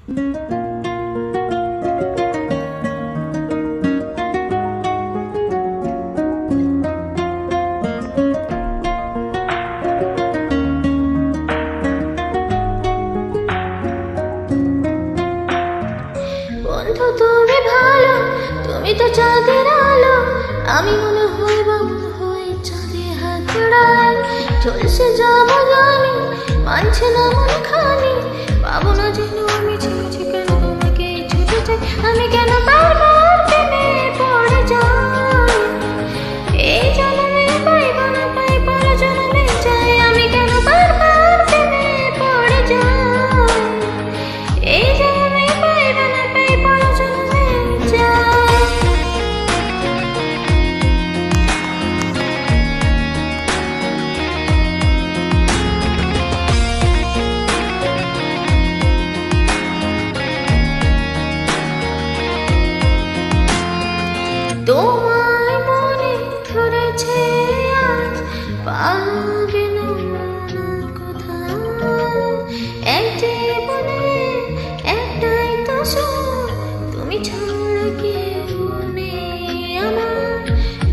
বন্ধু তুমি ভালো, তুমি তো চাঁদের আলো, আমি মনে হয় বা মনে হয় চাঁদে হাত জোড়ায়। চলছে যাবো জানি, মানছে না মন খানি, পাবো না যেন আমি ঝিঝি কেন তোমাকে ছুটে চাই। আমি কেন বারবার প্রেমে পড়ে যাই, এই জন্মে পাইব না পাই পর জন্মে চাই। আমি কেন বারবার প্রেমে পড়ে যাই, এই জন্মে পাইব না পাই পর জন্মে চাই। তোমার মনে ধরেছে আজ পাবে না কথা, এক জীবনে একটাই তো সুখ, তুমি ছাড়া কেউ নেই আমার।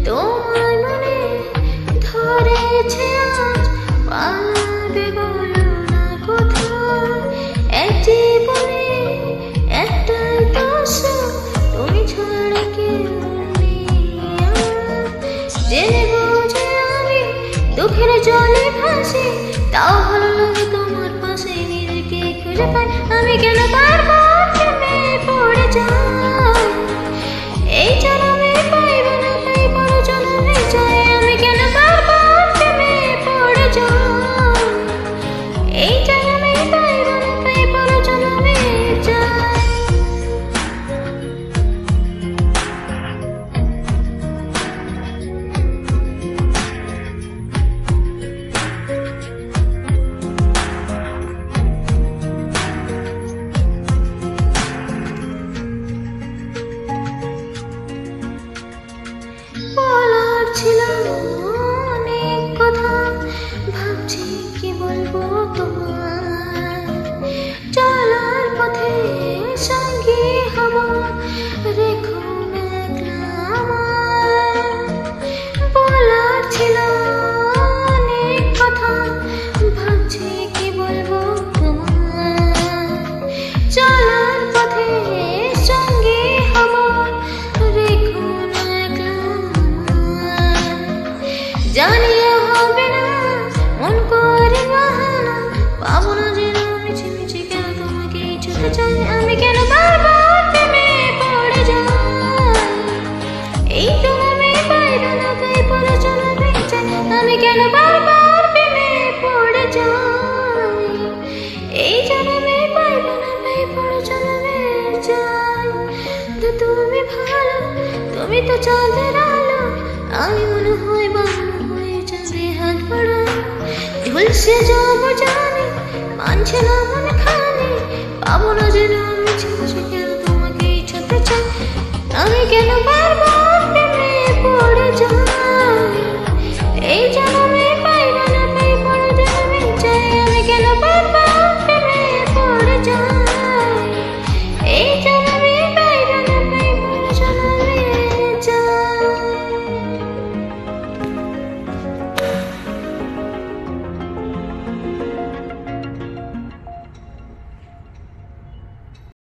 তোমার মনে ধরেছে আজ পাবে বলো না কথা, এক জীবনে একটাই তো সুখ, তুমি ছাড়া কেউ জেনে বুঝে আমি দুঃখের জলে ভাসি, তাও ভালো লাগে তোমার পাশে নিজেকে খুঁজে পাই। আমি কেন বারবার প্রেমে পড়ে যাই, এই জন্মে পাইব না পাই পর জন্মে চাই। আমি কেন বারবার প্রেমে পড়ে যাই, এই জন্মে পাইব না পাই পর জন্মে চাই। বলার ছিল অনেক কথা, ভাবছি কি বলবো তোমার। চলার পথে সঙ্গী হব, রেখো না একলা আমায়। বলার ছিল অনেক কথা, ভাবছি কি বলবো তোমার। চলার পথে সঙ্গী হব, রেখো না একলা আমায়। জানিয়ে হবে না মন করে বাহানা, পাবো না যেন আমি ঝিমিঝি কেন তোমাকে ছুটে চাই। আমি কেন বারবার প্রেমে পড়ে যাই, এই জন্মে পাইব না পাই পর জন্মে চাই। আমি কেন বারবার প্রেমে পড়ে যাই, এই জন্মে পাইব না পাই পর জন্মে চাই। তো তুমি ভালো, তুমি তো চাঁদের আলো, আমি মনে হয় বা মনে হয় চাঁদে হাত বাড়াই। ঝুলছে যাবো জানি, মানছে না মন খানি, পাবো না যেন আমি ঝিঝি কেন তোমাকে ছুটে চাই। আমি কেন বারবার